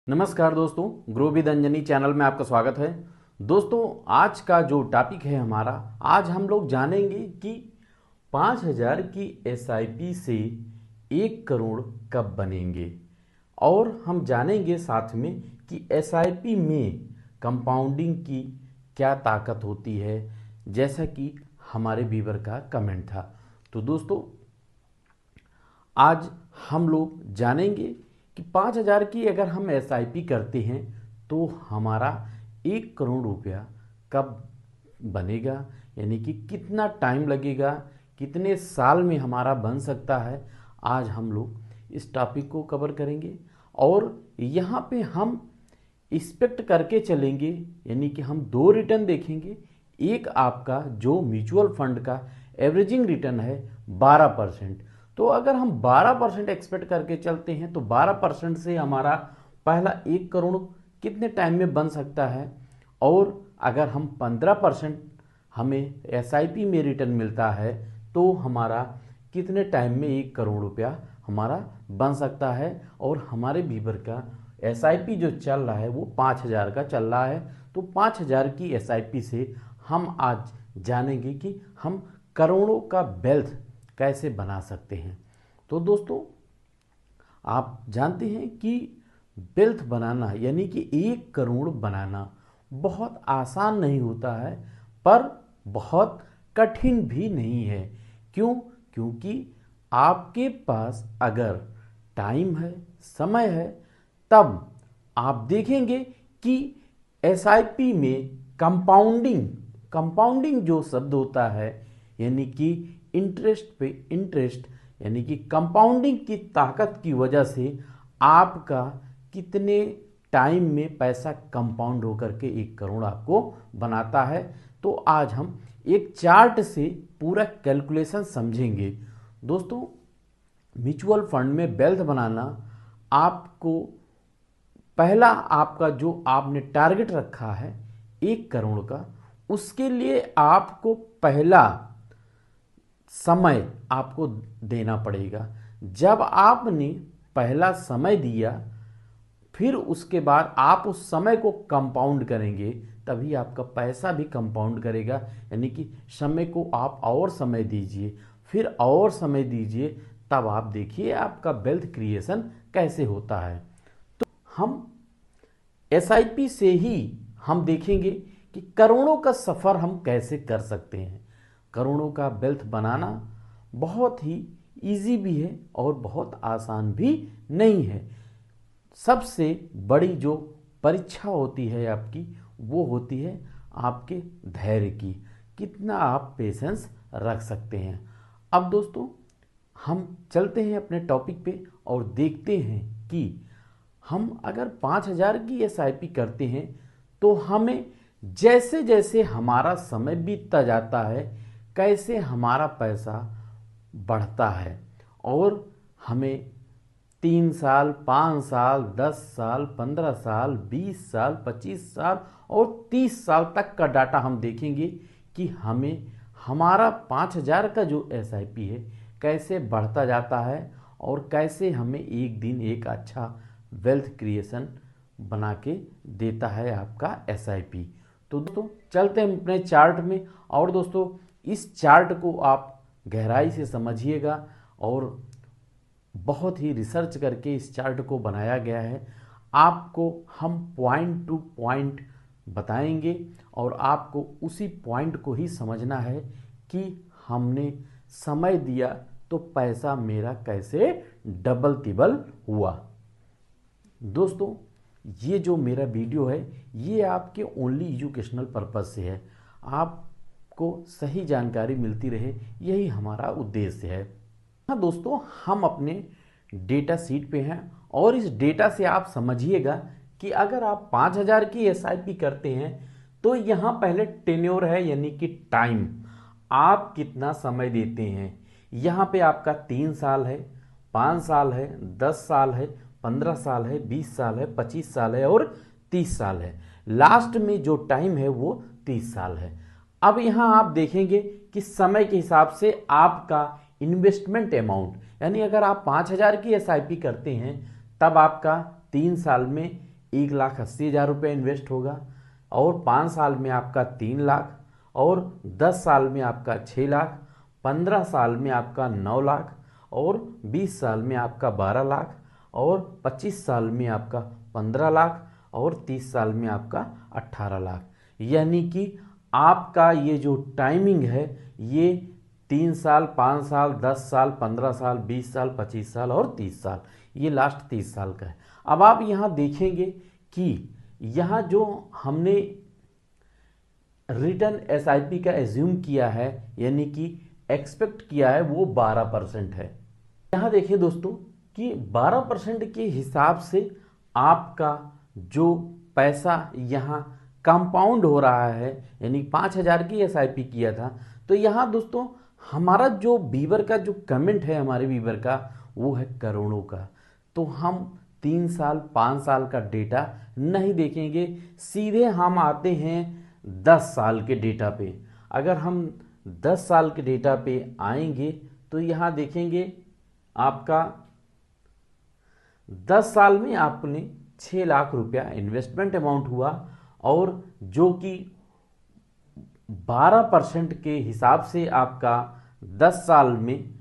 नमस्कार दोस्तों, grow with Anjani channel में आपका स्वागत है। दोस्तों, आज का जो टॉपिक है हमारा, आज हम लोग जानेंगे कि 5,000 की एसआईपी से 1 करोड़ कब बनेंगे। और हम जानेंगे साथ में कि एसआईपी में कंपाउंडिंग की क्या ताकत होती है, जैसा कि हमारे व्यूअर का कमेंट था। तो दोस्तों, आज हम लोग जानेंगे कि 5,000 की अगर हम एसआईपी करते हैं तो हमारा 1 करोड़ रुपया कब बनेगा, यानी कि कितना टाइम लगेगा, कितने साल में हमारा बन सकता है। आज हम लोग इस टॉपिक को कवर करेंगे और यहाँ पे हम एक्सपेक्ट करके चलेंगे, यानी कि हम 2 रिटर्न देखेंगे। एक आपका जो म्यूचुअल फंड का एवरेजिंग रिटर्न है 12%। तो अगर हम 12% एक्सपेक्ट करके चलते हैं तो 12% से हमारा पहला 1 करोड़ कितने टाइम में बन सकता है, और अगर हम 15% हमें एसआईपी में रिटर्न मिलता है तो हमारा कितने टाइम में 1 करोड़ रुपया हमारा बन सकता है। और हमारे व्यूअर का एसआईपी जो चल रहा है वो 5,000 का चल रहा है। तो 5,000 की एसआईपी से हम आज जानेंगे कि हम करोड़ों का वेल्थ कैसे बना सकते हैं। तो दोस्तों, आप जानते हैं कि वेल्थ बनाना यानी कि 1 करोड़ बनाना बहुत आसान नहीं होता है, पर बहुत कठिन भी नहीं है। क्यों? क्योंकि आपके पास अगर टाइम है, समय है, तब आप देखेंगे कि एसआईपी में कंपाउंडिंग जो शब्द होता है, यानी कि इंटरेस्ट पे इंटरेस्ट, यानी कि कंपाउंडिंग की ताकत की वजह से आपका कितने टाइम में पैसा कंपाउंड होकर के 1 करोड़ आपको बनाता है। तो आज हम एक चार्ट से पूरा कैलकुलेशन समझेंगे। दोस्तों, म्यूचुअल फंड में वेल्थ बनाना, आपको पहला आपका जो आपने टारगेट रखा है 1 करोड़ का, उसके लिए आपको पहला समय आपको देना पड़ेगा। जब आपने पहला समय दिया, फिर उसके बाद आप उस समय को कंपाउंड करेंगे, तभी आपका पैसा भी कंपाउंड करेगा। यानी कि समय को आप और समय दीजिए, फिर और समय दीजिए, तब आप देखिए आपका वेल्थ क्रिएशन कैसे होता है। तो हम एसआईपी से ही हम देखेंगे कि करोड़ों का सफ़र हम कैसे कर सकते हैं। करोड़ों का वेल्थ बनाना बहुत ही इजी भी है और बहुत आसान भी नहीं है। सबसे बड़ी जो परीक्षा होती है आपकी, वो होती है आपके धैर्य की, कितना आप पेशेंस रख सकते हैं। अब दोस्तों, हम चलते हैं अपने टॉपिक पे और देखते हैं कि हम अगर 5,000 की एसआईपी करते हैं तो हमें जैसे जैसे हमारा समय बीतता जाता है, कैसे हमारा पैसा बढ़ता है, और हमें 3 साल, 5 साल, 10 साल, 15 साल, 20 साल, 25 साल और 30 साल तक का डाटा हम देखेंगे कि हमें हमारा 5,000 का जो एसआईपी है कैसे बढ़ता जाता है और कैसे हमें एक दिन एक अच्छा वेल्थ क्रिएशन बना के देता है आपका एसआईपी। तो दोस्तों, चलते हैं अपने चार्ट में। और दोस्तों, इस चार्ट को आप गहराई से समझिएगा, और बहुत ही रिसर्च करके इस चार्ट को बनाया गया है। आपको हम पॉइंट टू पॉइंट बताएंगे और आपको उसी पॉइंट को ही समझना है कि हमने समय दिया तो पैसा मेरा कैसे डबल तिबल हुआ। दोस्तों, ये जो मेरा वीडियो है ये आपके ओनली एजुकेशनल पर्पज़ से है, आपको सही जानकारी मिलती रहे, यही हमारा उद्देश्य है। हाँ दोस्तों, हम अपने डेटा सीट पे हैं और इस डेटा से आप समझिएगा कि अगर आप 5,000 की एसआईपी करते हैं तो यहाँ पहले टेन्योर है, यानी कि टाइम, आप कितना समय देते हैं। यहाँ पे आपका 3 साल है, 5 साल है, 10 साल है, 15 साल है, 20 साल है, 25 साल है और 30 साल है। लास्ट में जो टाइम है वो 30 साल है। अब यहाँ आप देखेंगे कि समय के हिसाब से आपका इन्वेस्टमेंट अमाउंट, यानी अगर आप 5,000 की एसआईपी करते हैं तब आपका 3 साल में 1,80,000 रुपये इन्वेस्ट होगा, और 5 साल में आपका 3 लाख, और 10 साल में आपका 6 लाख, 15 साल में आपका 9 लाख, और 20 साल में आपका 12 लाख, और 25 साल में आपका 15 लाख, और 30 साल में आपका 18 लाख। यानी कि आपका ये जो टाइमिंग है ये 3 साल, 5 साल, 10 साल, 15 साल, 20 साल, 25 साल और 30 साल, ये लास्ट 30 साल का है। अब आप यहाँ देखेंगे कि यहाँ जो हमने रिटर्न एसआईपी का एज्यूम किया है, यानी कि एक्सपेक्ट किया है, वो 12% है। यहाँ देखिए दोस्तों कि 12% के हिसाब से आपका जो पैसा यहाँ कंपाउंड हो रहा है, यानी 5,000 की एसआईपी किया था। तो यहाँ दोस्तों हमारा जो बीवर का जो कमेंट है, हमारे बीवर का, वो है करोड़ों का। तो हम 3 साल 5 साल का डेटा नहीं देखेंगे, सीधे हम आते हैं 10 साल के डेटा पे। अगर हम 10 साल के डेटा पे आएंगे तो यहाँ देखेंगे आपका 10 साल में आपने 6 लाख रुपया इन्वेस्टमेंट अमाउंट हुआ, और जो कि 12% के हिसाब से आपका 10 साल में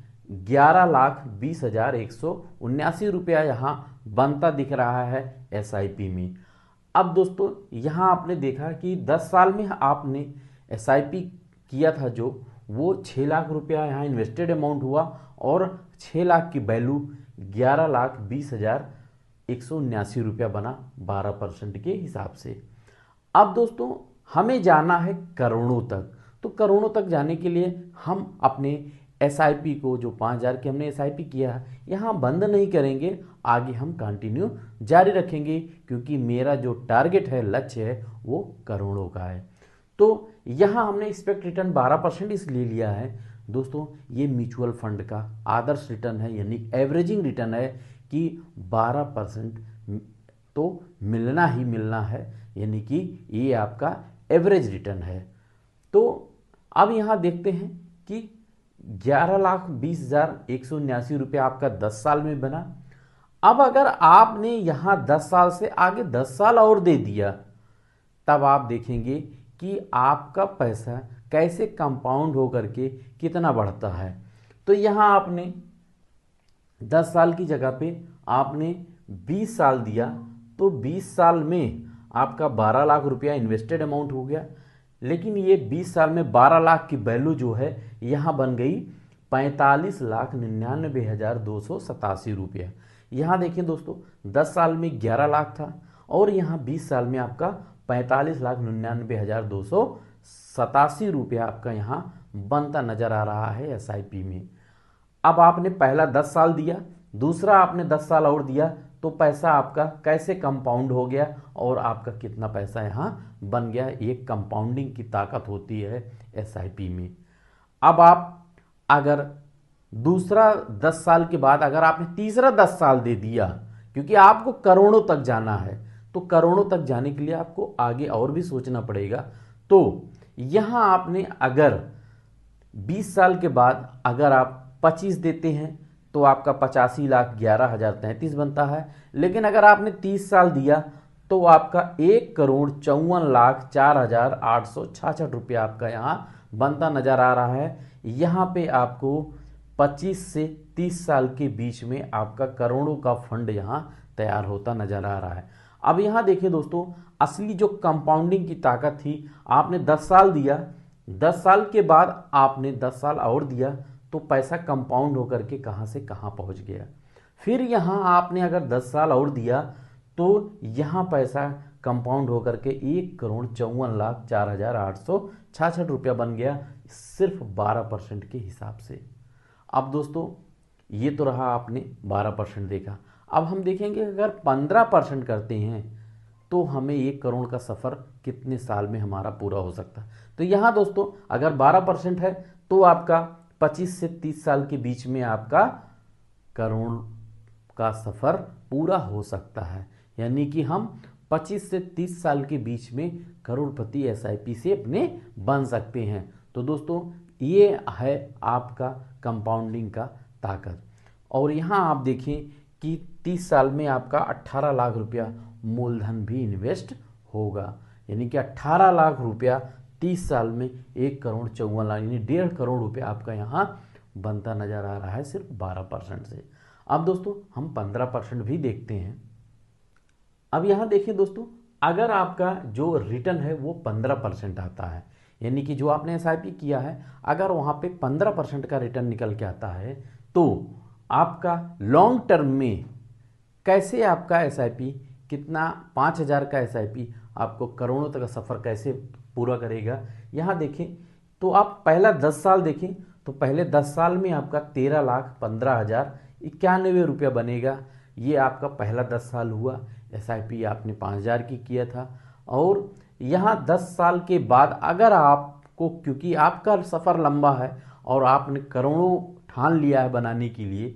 11,20,179 रुपया यहाँ बनता दिख रहा है एसआईपी में। अब दोस्तों यहाँ आपने देखा कि 10 साल में आपने एसआईपी किया था जो, वो 6 लाख रुपया यहाँ इन्वेस्टेड अमाउंट हुआ, और 6 लाख की वैल्यू 11,20,179 रुपया बना 12% के हिसाब से। अब दोस्तों हमें जाना है करोड़ों तक। तो करोड़ों तक जाने के लिए हम अपने एसआईपी को, जो 5,000 की हमने एसआईपी किया है, यहाँ बंद नहीं करेंगे, आगे हम कंटिन्यू जारी रखेंगे, क्योंकि मेरा जो टारगेट है, लक्ष्य है, वो करोड़ों का है। तो यहाँ हमने एक्सपेक्ट रिटर्न 12% इसलिए लिया है दोस्तों, ये म्यूचुअल फंड का आदर्श रिटर्न है, यानी एवरेजिंग रिटर्न है कि 12% तो मिलना ही मिलना है, यानी कि ये आपका एवरेज रिटर्न है। तो अब यहाँ देखते हैं कि 11,20,179 रुपया आपका 10 साल में बना। अब अगर आपने यहाँ 10 साल से आगे 10 साल और दे दिया, तब आप देखेंगे कि आपका पैसा कैसे कंपाउंड होकर के कितना बढ़ता है। तो यहाँ आपने 10 साल की जगह पे आपने 20 साल दिया, तो 20 साल में आपका 12 लाख रुपया इन्वेस्टेड अमाउंट हो गया, लेकिन ये 20 साल में 12 लाख की वैल्यू जो है यहाँ बन गई 45,99,287 रुपया। यहाँ देखिए दोस्तों 10 साल में 11 लाख था, और यहाँ 20 साल में आपका 45,99,287 रुपया आपका यहाँ बनता नजर आ रहा है एसआईपी में। अब आपने पहला 10 साल दिया, दूसरा आपने 10 साल और दिया, तो पैसा आपका कैसे कंपाउंड हो गया, और आपका कितना पैसा यहाँ बन गया। ये कंपाउंडिंग की ताकत होती है एसआईपी में। अब आप अगर दूसरा 10 साल के बाद अगर आपने तीसरा 10 साल दे दिया, क्योंकि आपको करोड़ों तक जाना है, तो करोड़ों तक जाने के लिए आपको आगे और भी सोचना पड़ेगा। तो यहाँ आपने अगर 20 साल के बाद अगर आप 25 देते हैं, तो आपका 85,11,033 बनता है। लेकिन अगर आपने 30 साल दिया, तो आपका 1,54,04,866 रुपया आपका यहाँ बनता नजर आ रहा है। यहाँ पे आपको 25 से 30 साल के बीच में आपका करोड़ों का फंड यहाँ तैयार होता नजर आ रहा है। अब यहाँ देखिए दोस्तों, असली जो कंपाउंडिंग की ताकत थी, आपने 10 साल दिया, 10 साल के बाद आपने 10 साल और दिया, तो पैसा कंपाउंड होकर के कहाँ से कहाँ पहुँच गया। फिर यहाँ आपने अगर 10 साल और दिया, तो यहाँ पैसा कंपाउंड होकर के 1,54,04,866 रुपया बन गया, सिर्फ 12% के हिसाब से। अब दोस्तों ये तो रहा, आपने 12% देखा। अब हम देखेंगे अगर 15% करते हैं, तो हमें 1 करोड़ का सफ़र कितने साल में हमारा पूरा हो सकता है। तो यहाँ दोस्तों अगर 12% है, तो आपका 25 से 30 साल के बीच में आपका करोड़ का सफ़र पूरा हो सकता है। यानी कि हम 25 से 30 साल के बीच में करोड़पति एसआईपी से अपने बन सकते हैं। तो दोस्तों ये है आपका कंपाउंडिंग का ताकत। और यहाँ आप देखें कि 30 साल में आपका 18 लाख रुपया मूलधन भी इन्वेस्ट होगा। यानी कि 18 लाख रुपया 30 साल में 1,54,00,000 यानी 1.5 करोड़ रुपया आपका यहाँ बनता नजर आ रहा है सिर्फ 12% से। अब दोस्तों हम 15% भी देखते हैं। अब यहाँ देखिए दोस्तों, अगर आपका जो रिटर्न है वो 15% आता है, यानी कि जो आपने एसआईपी किया है अगर वहाँ पे 15% का रिटर्न निकल के आता है, तो आपका लॉन्ग टर्म में कैसे आपका एसआईपी कितना 5,000 का एसआईपी आपको करोड़ों तक का सफ़र कैसे पूरा करेगा। यहाँ देखें तो आप पहला 10 साल देखें तो पहले 10 साल में आपका 13,15,091 रुपया बनेगा। ये आपका पहला 10 साल हुआ। एसआईपी आपने 5,000 की किया था। और यहाँ 10 साल के बाद अगर आपको, क्योंकि आपका सफ़र लंबा है और आपने करोड़ों ठान लिया है बनाने के लिए,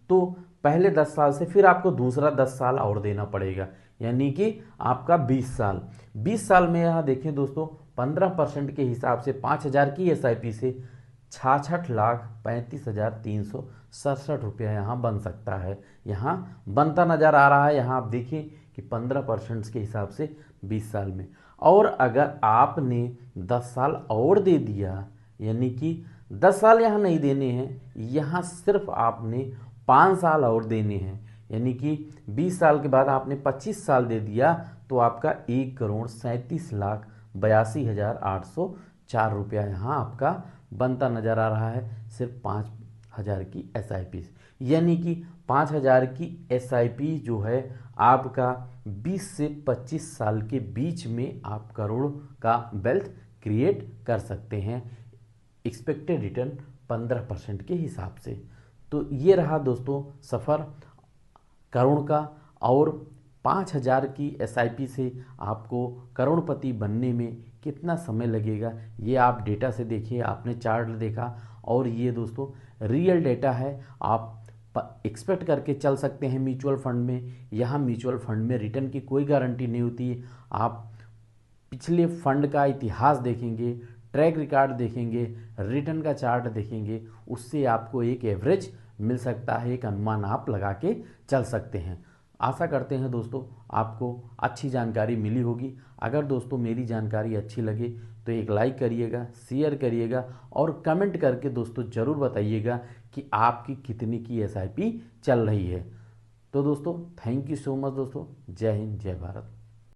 तो पहले 10 साल से फिर आपको दूसरा 10 साल और देना पड़ेगा, यानी कि आपका 20 साल। 20 साल में यहाँ देखें दोस्तों 15% के हिसाब से 5,000 की एसआईपी से 66,35,367 रुपया यहाँ बन सकता है। यहाँ बनता नज़र आ रहा है। यहाँ आप देखिए कि 15% के हिसाब से 20 साल में। और अगर आपने 10 साल और दे दिया, यानी कि 10 साल यहाँ नहीं देने हैं, यहाँ सिर्फ आपने 5 साल और देने हैं, यानी कि 20 साल के बाद आपने 25 साल दे दिया, तो आपका 1,37,82,804 रुपया यहाँ आपका बनता नज़र आ रहा है सिर्फ 5,000 की एसआईपी। यानी कि 5,000 की एसआईपी जो है आपका 20 से 25 साल के बीच में आप करोड़ का वेल्थ क्रिएट कर सकते हैं एक्सपेक्टेड रिटर्न 15% के हिसाब से। तो ये रहा दोस्तों सफ़र करोड़ का। और 5,000 की एसआईपी से आपको करोड़पति बनने में कितना समय लगेगा, ये आप डेटा से देखिए। आपने चार्ट देखा और ये दोस्तों रियल डेटा है। आप एक्सपेक्ट करके चल सकते हैं म्यूचुअल फंड में। यहाँ म्यूचुअल फंड में रिटर्न की कोई गारंटी नहीं होती है। आप पिछले फंड का इतिहास देखेंगे, ट्रैक रिकॉर्ड देखेंगे, रिटर्न का चार्ट देखेंगे, उससे आपको एक एवरेज मिल सकता है, एक अनुमान आप लगा के चल सकते हैं। आशा करते हैं दोस्तों आपको अच्छी जानकारी मिली होगी। अगर दोस्तों मेरी जानकारी अच्छी लगे तो एक लाइक करिएगा, शेयर करिएगा और कमेंट करके दोस्तों ज़रूर बताइएगा कि आपकी कितनी की एसआईपी चल रही है। तो दोस्तों थैंक यू सो मच दोस्तों। जय हिंद, जय भारत।